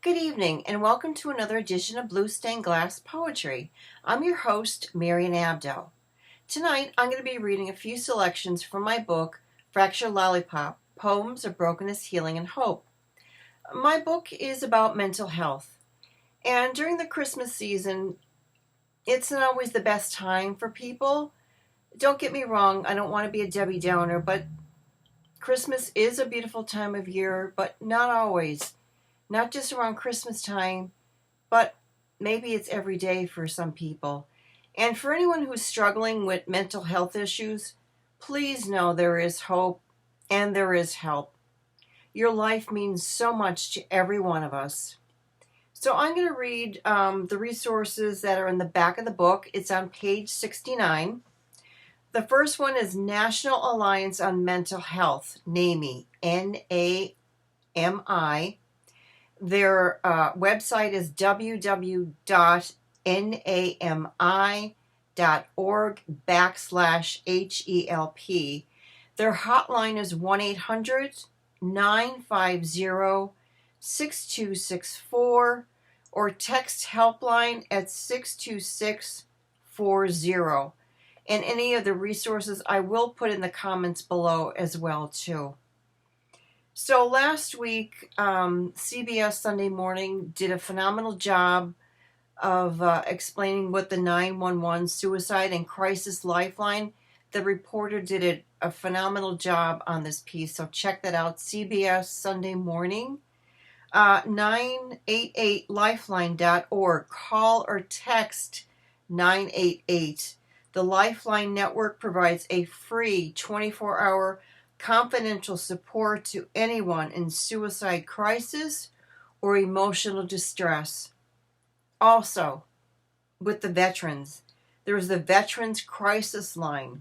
Good evening, and welcome to another edition of Blue Stained Glass Poetry. I'm your host, Marian Abdo. Tonight, I'm going to be reading a few selections from my book, Fractured Lollipop, Poems of Brokenness, Healing, and Hope. My book is about mental health, and during the Christmas season, it's not always the best time for people. Don't get me wrong, I don't want to be a Debbie Downer, but Christmas is a beautiful time of year, but not always. Not just around Christmas time, but maybe it's every day for some people. And for anyone who's struggling with mental health issues, please know there is hope and there is help. Your life means so much to every one of us. So I'm going to read the resources that are in the back of the book. It's on page 69. The first one is National Alliance on Mental Health, NAMI, N-A-M-I. Their website is www.nami.org/HELP. Their hotline is 1-800-950-6264 or text helpline at 62640. And any of the resources I will put in the comments below as well too. So last week, CBS Sunday Morning did a phenomenal job of explaining what the 911 Suicide and Crisis Lifeline. The reporter did a phenomenal job on this piece, so check that out. CBS Sunday Morning, 988lifeline.org. Call or text 988. The Lifeline Network provides a free 24-hour confidential support to anyone in suicide crisis or emotional distress. Also, with the veterans, there is the Veterans Crisis Line.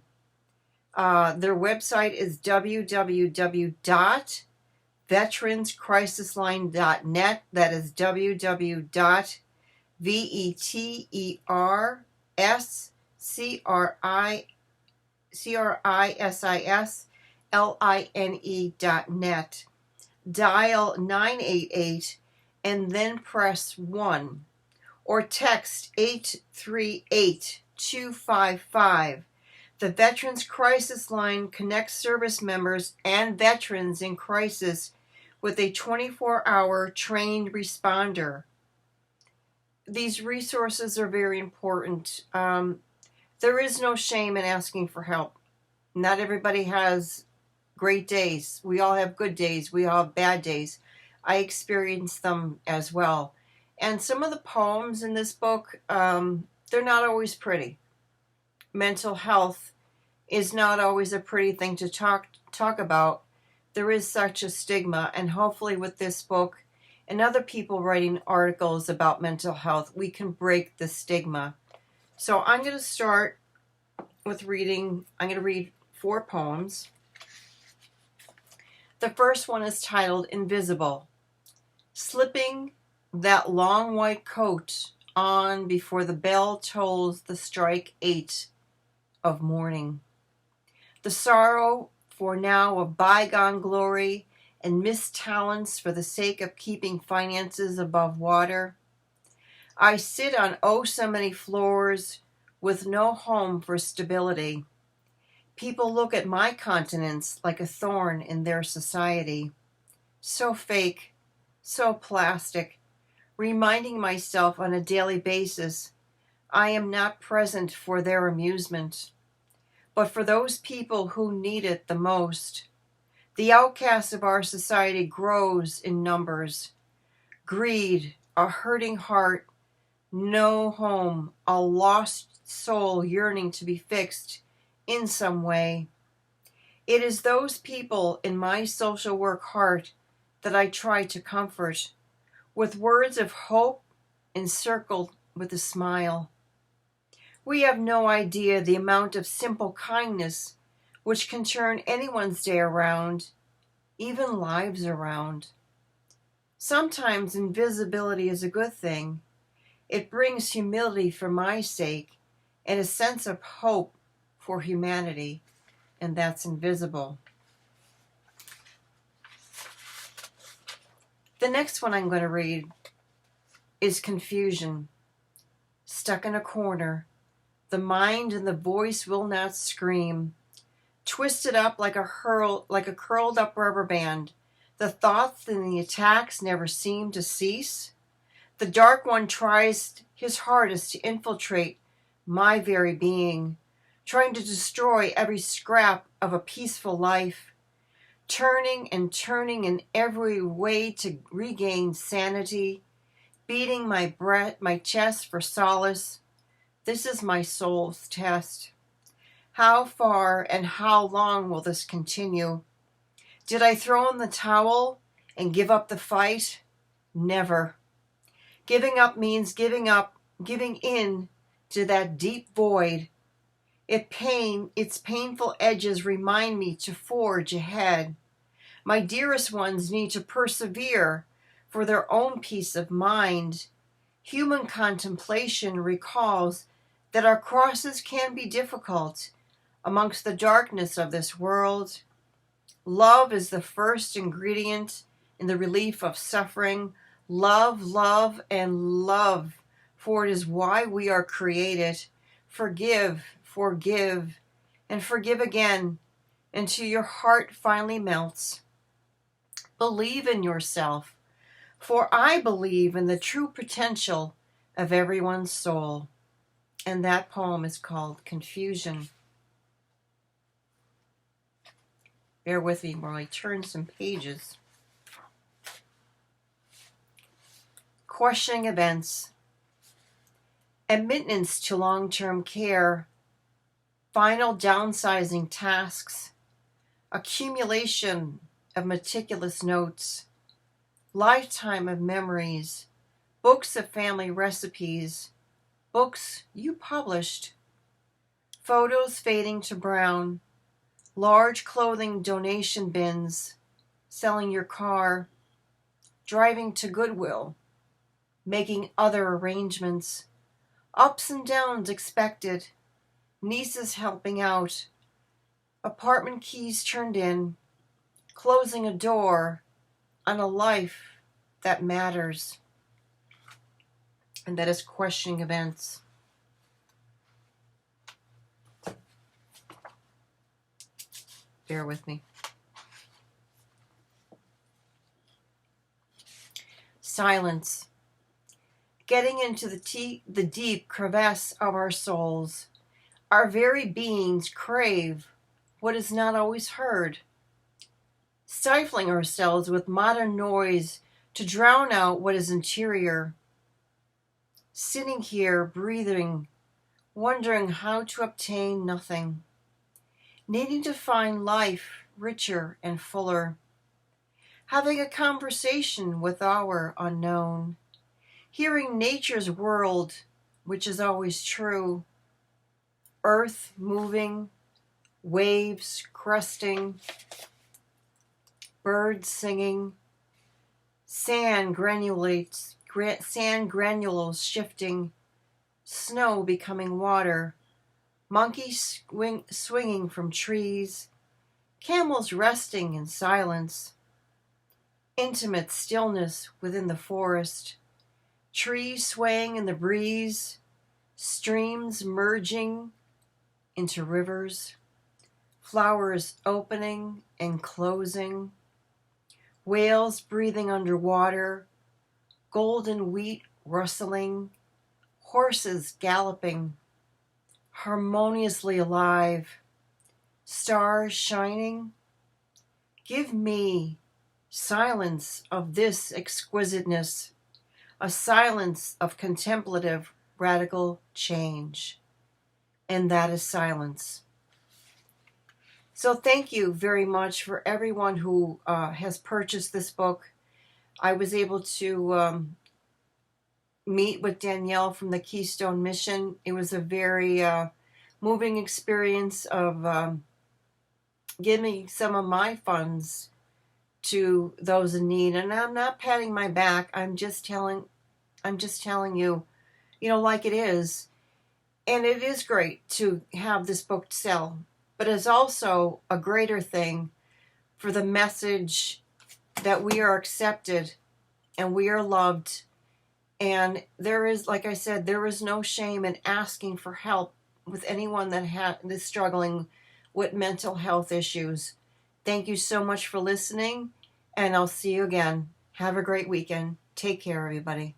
Their website is www.veteranscrisisline.net. That is www.veteranscrisisline.net. Dial 988 and then press 1 or text 838-255. The Veterans Crisis Line connects service members and veterans in crisis with a 24-hour trained responder. These resources are very important. There is no shame in asking for help. Not everybody has great days. We all have good days. We all have bad days. I experience them as well. And some of the poems in this book, they're not always pretty. Mental health is not always a pretty thing to talk about. There is such a stigma, and hopefully with this book and other people writing articles about mental health, we can break the stigma. So I'm going to start with reading. I'm going to read 4 poems. The first one is titled Invisible. Slipping that long white coat on before the bell tolls the strike 8 of morning. The sorrow for now of bygone glory and missed talents for the sake of keeping finances above water. I sit on oh so many floors with no home for stability. People look at my continence like a thorn in their society. So fake, so plastic, reminding myself on a daily basis I am not present for their amusement, but for those people who need it the most. The outcast of our society grows in numbers. Greed, a hurting heart, no home, a lost soul yearning to be fixed in some way. It is those people in my social work heart that I try to comfort with words of hope encircled with a smile. We have no idea the amount of simple kindness which can turn anyone's day around, even lives around. Sometimes invisibility is a good thing. It brings humility for my sake and a sense of hope for humanity, and that's invisible. The next one I'm going to read is confusion. Stuck in a corner, the mind and the voice will not scream. Twisted up like a curled up rubber band. The thoughts and the attacks never seem to cease. The dark one tries his hardest to infiltrate my very being, trying to destroy every scrap of a peaceful life, turning and turning in every way to regain sanity, beating my chest for solace. This is my soul's test. How far and how long will this continue? Did I throw in the towel and give up the fight? Never. Giving up means giving in to that deep void. Its painful edges remind me to forge ahead. My dearest ones need to persevere for their own peace of mind. Human contemplation recalls that our crosses can be difficult amongst the darkness of this world. Love is the first ingredient in the relief of suffering. Love, love, and love, for it is why we are created. Forgive, forgive, and forgive again until your heart finally melts. Believe in yourself, for I believe in the true potential of everyone's soul. And that poem is called Confusion. Bear with me while I turn some pages. Questioning events. Admittance to long-term care. Final downsizing tasks. Accumulation of meticulous notes. Lifetime of memories. Books of family recipes. Books you published. Photos fading to brown. Large clothing donation bins. Selling your car. Driving to Goodwill. Making other arrangements. Ups and downs expected. Nieces helping out. Apartment keys turned in. Closing a door on a life that matters. And that is questioning events. Bear with me. Silence. Getting into the deep crevasse of our souls. Our very beings crave what is not always heard. Stifling ourselves with modern noise to drown out what is interior. Sitting here, breathing, wondering how to obtain nothing. Needing to find life richer and fuller. Having a conversation with our unknown. Hearing nature's world, which is always true. Earth moving, waves cresting, birds singing, sand granules shifting, snow becoming water, monkeys swinging from trees, camels resting in silence, intimate stillness within the forest, trees swaying in the breeze, streams merging into rivers, flowers opening and closing, whales breathing underwater, golden wheat rustling, horses galloping, harmoniously alive, stars shining. Give me silence of this exquisiteness, a silence of contemplative radical change. And that is silence. So thank you very much for everyone who has purchased this book. I was able to meet with Danielle from the Keystone Mission. It was a very moving experience of giving some of my funds to those in need. And I'm not patting my back. I'm just telling you, like it is. And it is great to have this book sell, but it's also a greater thing for the message that we are accepted and we are loved And there is, like I said, there is no shame in asking for help with anyone that is struggling with mental health issues. Thank you so much for listening, and I'll see you again. Have a great weekend. Take care, everybody.